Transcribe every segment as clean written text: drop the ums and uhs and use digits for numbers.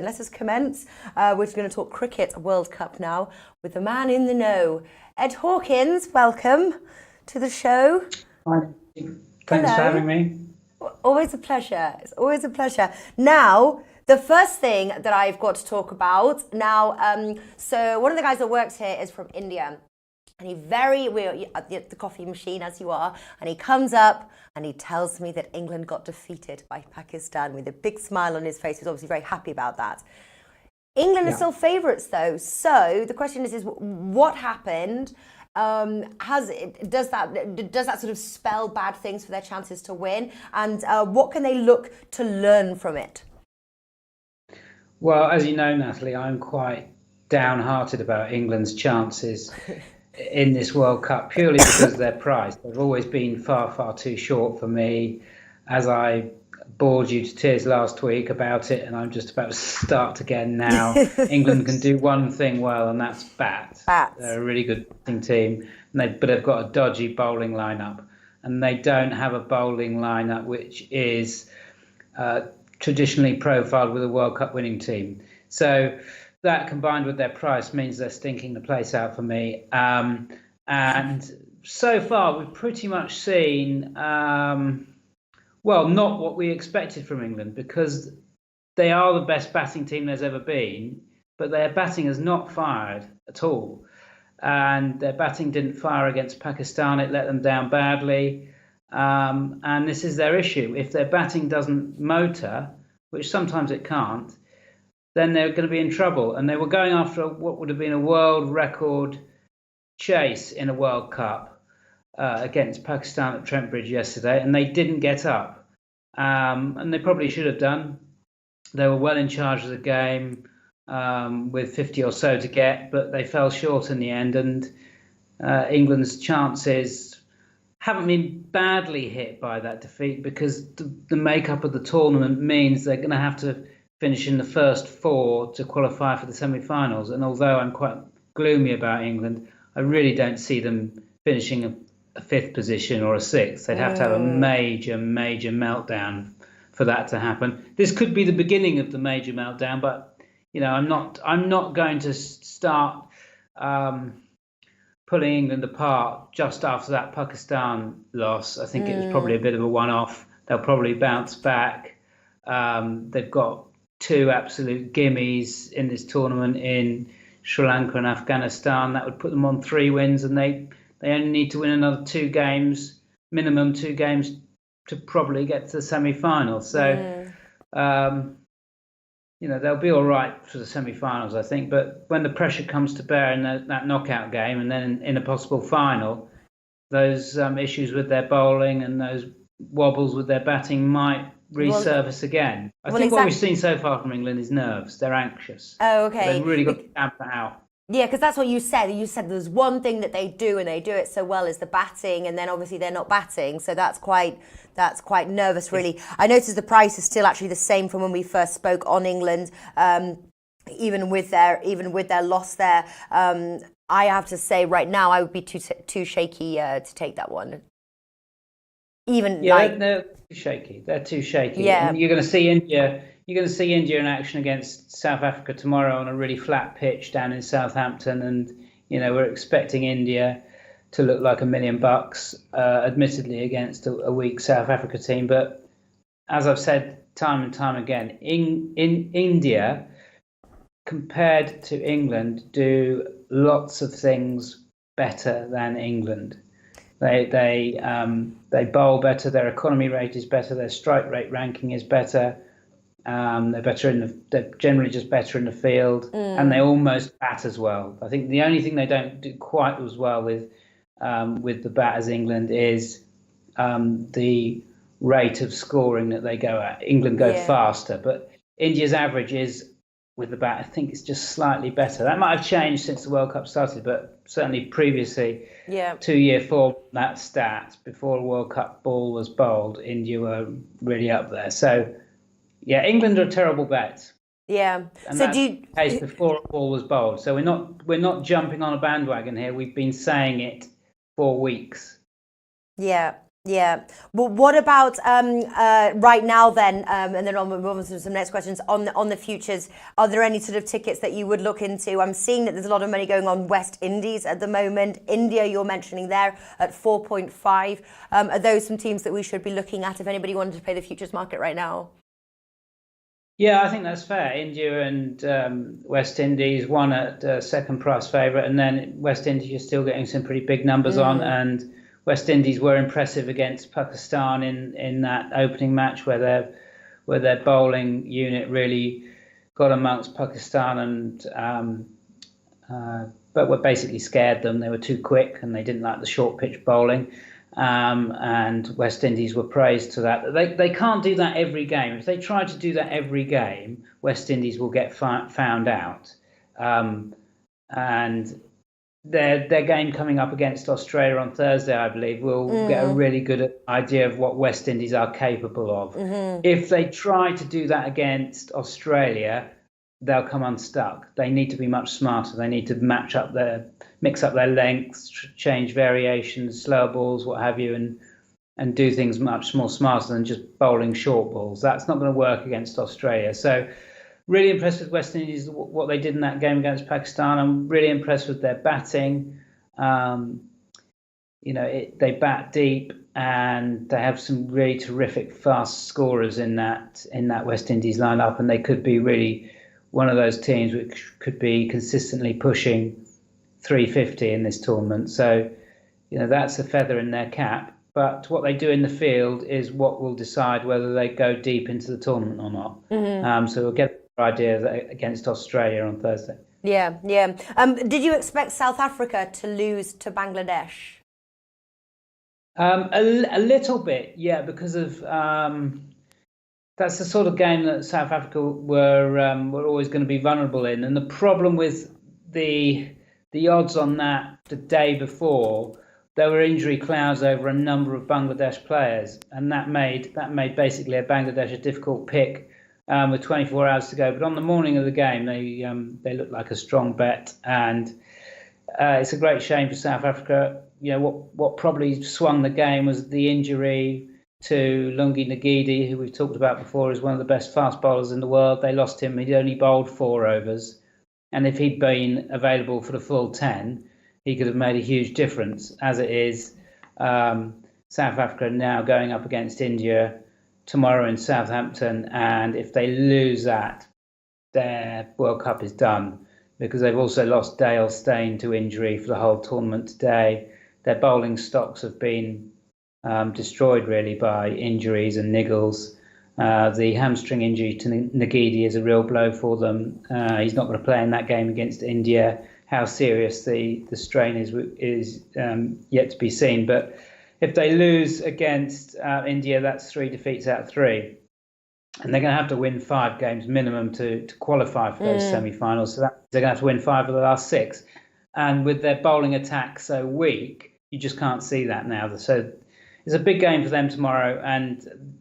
Let us commence. We're going to talk cricket World Cup now with the man in the know. Ed Hawkins, welcome to the show. Hi. Thanks for having me. Always a pleasure. It's always a pleasure. Now, the first thing that I've got to talk about now, so one of the guys that works here is from India. And we're at the coffee machine as you are, and he comes up and he tells me that England got defeated by Pakistan with a big smile on his face. He's obviously very happy about that. England are still favourites though. So the question is what happened? Does that sort of spell bad things for their chances to win? And what can they look to learn from it? Well, as you know, Natalie, I'm quite downhearted about England's chances in this World Cup purely because of their price. They've always been far, far too short for me. As I bored you to tears last week about it, and I'm just about to start again now. England can do one thing well, and that's bat. They're a really good batting team, but they've got a dodgy bowling lineup, and they don't have a bowling lineup which is traditionally profiled with a World Cup winning team. So that combined with their price means they're stinking the place out for me. And so far, we've pretty much seen, not what we expected from England, because they are the best batting team there's ever been, but their batting has not fired at all. And their batting didn't fire against Pakistan. It let them down badly. And this is their issue. If their batting doesn't motor, which sometimes it can't, then they're going to be in trouble. And they were going after what would have been a world record chase in a World Cup against Pakistan at Trent Bridge yesterday, and they didn't get up. And they probably should have done. They were well in charge of the game with 50 or so to get, but they fell short in the end. And England's chances haven't been badly hit by that defeat because the makeup of the tournament means they're going to have to finish in the first four to qualify for the semi-finals. And although I'm quite gloomy about England, I really don't see them finishing a fifth position or a sixth. They'd have to have a major, major meltdown for that to happen. This could be the beginning of the major meltdown, but I'm not going to start pulling England apart just after that Pakistan loss. I think it was probably a bit of a one-off. They'll probably bounce back. They've got two absolute gimmies in this tournament in Sri Lanka and Afghanistan. That would put them on 3 wins, and they only need to win another 2 games, minimum 2 games, to probably get to the semi-finals. So, they'll be all right for the semi-finals, I think. But when the pressure comes to bear in that knockout game and then in a possible final, those issues with their bowling and those wobbles with their batting might resurface again. I think what we've seen so far from England is nerves. They're anxious. Oh, okay. They've really got to stamp that out. Yeah, because that's what you said. You said there's one thing that they do, and they do it so well, is the batting, and then obviously they're not batting, so that's quite nervous, really. I noticed the price is still actually the same from when we first spoke on England, even with their loss there. I have to say, right now, I would be too shaky to take that one. They're too shaky. They're too shaky. Yeah. And you're going to see India. You're going to see India in action against South Africa tomorrow on a really flat pitch down in Southampton, and we're expecting India to look like $1 million, admittedly against a weak South Africa team. But as I've said time and time again, in India, compared to England, do lots of things better than England. They bowl better. Their economy rate is better. Their strike rate ranking is better. They're generally just better in the field, and they almost bat as well. I think the only thing they don't do quite as well with the bat as England is the rate of scoring that they go at. England go faster, but India's average is with the bat, I think it's just slightly better. That might have changed since the World Cup started, but certainly previously, 2-year form, that stat, before a World Cup ball was bowled, India were really up there. So, England are a terrible bet. Yeah. And so that's the case before a ball was bowled. So we're not jumping on a bandwagon here. We've been saying it for weeks. Yeah. Yeah. Well, what about right now then? And then I'll move on to some next questions on the futures. Are there any sort of tickets that you would look into? I'm seeing that there's a lot of money going on West Indies at the moment. India, you're mentioning there at 4.5. Are those some teams that we should be looking at if anybody wanted to play the futures market right now? Yeah, I think that's fair. India and West Indies, one at second price favourite, and then West Indies, you're still getting some pretty big numbers on. And West Indies were impressive against Pakistan in that opening match where their bowling unit really got amongst Pakistan but were basically scared them. They were too quick and they didn't like the short pitch bowling. And West Indies were praised to that. They can't do that every game. If they try to do that every game, West Indies will get found out. And their game coming up against Australia on Thursday, I believe, will get a really good idea of what West Indies are capable of. If they try to do that against Australia, they'll come unstuck. They need to be much smarter. They need to mix up their lengths, change variations, slower balls, what have you, and do things much more smarter than just bowling short balls. That's not going to work against Australia. So really impressed with West Indies, what they did in that game against Pakistan. I'm really impressed with their batting. They bat deep and they have some really terrific fast scorers in that West Indies lineup, and they could be really one of those teams which could be consistently pushing 350 in this tournament. So, that's a feather in their cap. But what they do in the field is what will decide whether they go deep into the tournament or not. So we'll get an idea against Australia on Thursday. Yeah. Did you expect South Africa to lose to Bangladesh? A little bit, yeah, because of that's the sort of game that South Africa were always going to be vulnerable in. And the problem with the odds on that the day before, there were injury clouds over a number of Bangladesh players, and that made basically Bangladesh a difficult pick with 24 hours to go. But on the morning of the game, they looked like a strong bet, and it's a great shame for South Africa. What probably swung the game was the injury to Lungi Ngidi, who we've talked about before, is one of the best fast bowlers in the world. They lost him. He'd only bowled 4 overs. And if he'd been available for the full 10, he could have made a huge difference. As it is, South Africa now going up against India tomorrow in Southampton. And if they lose that, their World Cup is done, because they've also lost Dale Steyn to injury for the whole tournament today. Their bowling stocks have been destroyed really by injuries and niggles. The hamstring injury to Ngidi is a real blow for them. He's not going to play in that game against India. How serious the strain is yet to be seen. But if they lose against India, that's 3 defeats out of 3. And they're going to have to win 5 games minimum to qualify for those semi-finals. So they're going to have to win 5 of the last 6. And with their bowling attack so weak, you just can't see that now. So it's a big game for them tomorrow, and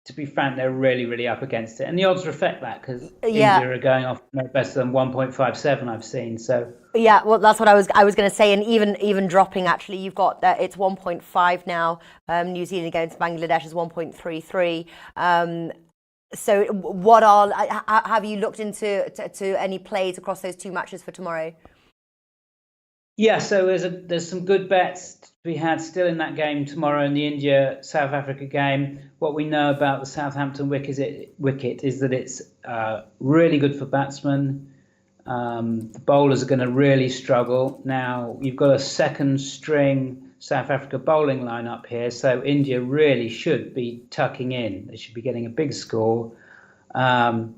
to be frank, they're really, really up against it. And the odds reflect that, because India are going off no better than 1.57 I've seen. So yeah, well, that's what I was going to say. And even dropping, actually, you've got it's 1.5 now. New Zealand against Bangladesh is 1.33. So have you looked into any plays across those 2 matches for tomorrow? Yeah, so there's some good bets to be had still in that game tomorrow in the India-South Africa game. What we know about the Southampton wicket is that it's really good for batsmen. The bowlers are going to really struggle. Now, you've got a second-string South Africa bowling lineup here, so India really should be tucking in. They should be getting a big score. And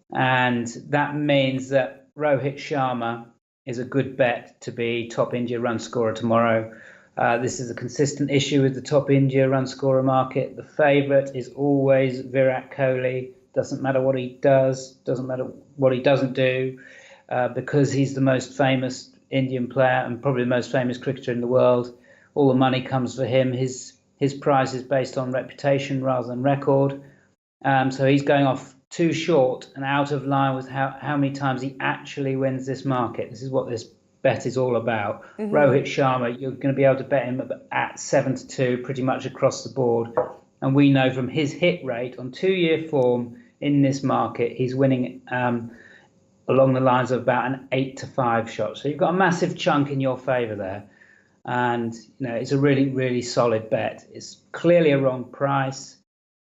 that means that Rohit Sharma is a good bet to be top India run scorer tomorrow. This is a consistent issue with the top India run scorer market. The favourite is always Virat Kohli. Doesn't matter what he does, doesn't matter what he doesn't do, because he's the most famous Indian player and probably the most famous cricketer in the world. All the money comes for him. His prize is based on reputation rather than record. So he's going off too short and out of line with how many times he actually wins this market. This is what this bet is all about. Rohit Sharma, you're going to be able to bet him at 7-2 pretty much across the board. And we know from his hit rate on 2-year form in this market, he's winning along the lines of about an 8-5 shot. So you've got a massive chunk in your favour there. And it's a really, really solid bet. It's clearly a wrong price.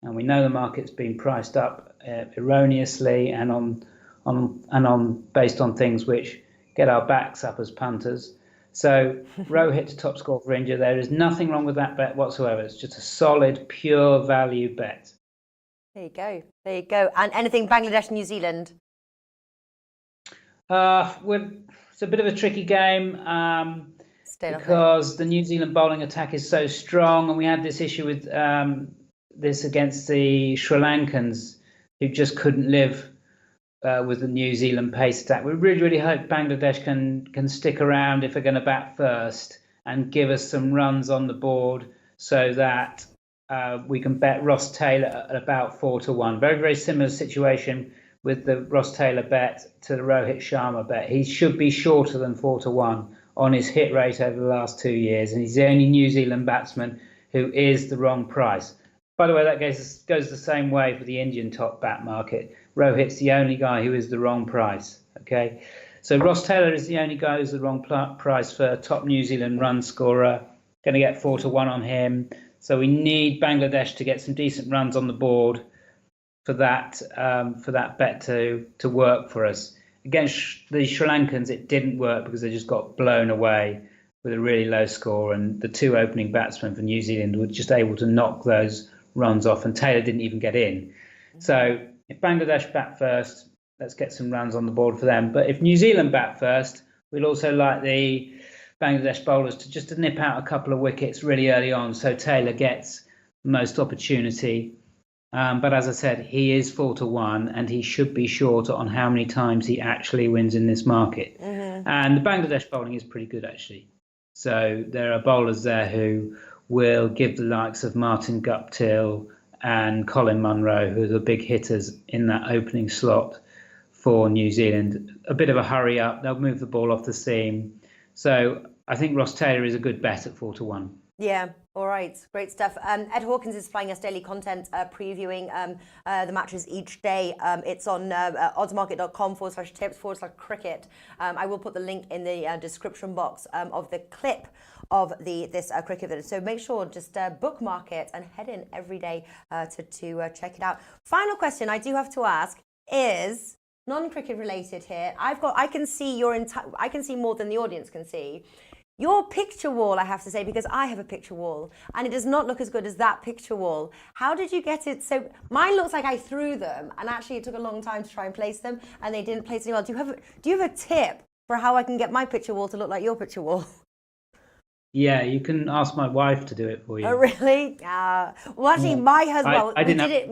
And we know the market's been priced up erroneously and on based on things which get our backs up as punters. So Rohit to top score for India, there is nothing wrong with that bet whatsoever. It's just a solid, pure value bet. There you go. There you go. And anything Bangladesh, New Zealand? It's a bit of a tricky game because the New Zealand bowling attack is so strong, and we had this issue with this against the Sri Lankans, who just couldn't live with the New Zealand pace attack. We really, really hope Bangladesh can stick around if they're going to bat first and give us some runs on the board, so that we can bet Ross Taylor at about 4-1. Very, very similar situation with the Ross Taylor bet to the Rohit Sharma bet. He should be shorter than 4-1 on his hit rate over the last 2 years, and he's the only New Zealand batsman who is the wrong price. By the way, that goes the same way for the Indian top bat market. Rohit's the only guy who is the wrong price. Okay, so Ross Taylor is the only guy who's the wrong price for top New Zealand run scorer. Going to get 4-1 on him. So we need Bangladesh to get some decent runs on the board for that bet to work for us. Against the Sri Lankans, it didn't work because they just got blown away with a really low score, and the two opening batsmen for New Zealand were just able to knock those runs off, and Taylor didn't even get in. So if Bangladesh bat first, let's get some runs on the board for them. But if New Zealand bat first, we'll also like the Bangladesh bowlers to nip out a couple of wickets really early on, so Taylor gets the most opportunity. But as I said, he is 4-1, and he should be shorter on how many times he actually wins in this market. And the Bangladesh bowling is pretty good, actually. So there are bowlers there who will give the likes of Martin Guptill and Colin Munro, who are the big hitters in that opening slot for New Zealand, a bit of a hurry up. They'll move the ball off the seam. So I think Ross Taylor is a good bet at 4-1. Yeah, all right, great stuff. Ed Hawkins is supplying us daily content previewing the matches each day. It's on oddsmarket.com/tips/cricket. I will put the link in the description box of the clip of this cricket video. So make sure just bookmark it and head in every day to check it out. Final question I do have to ask is non-cricket related here. I can see I can see more than the audience can see. Your picture wall, I have to say, because I have a picture wall and it does not look as good as that picture wall. How did you get it? So mine looks like I threw them, and actually it took a long time to try and place them, and they didn't place any well. Do you have a tip for how I can get my picture wall to look like your picture wall? Yeah, you can ask my wife to do it for you. Oh, really? Well, actually, my husband,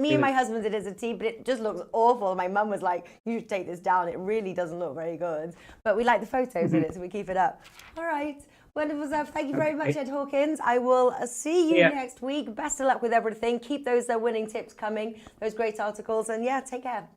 me and my husband did it as a team, but it just looks awful. My mum was like, you should take this down. It really doesn't look very good. But we like the photos in it, so we keep it up. All right. Wonderful stuff. Thank you very much, Ed Hawkins. I will see you next week. Best of luck with everything. Keep those winning tips coming, those great articles. And yeah, take care.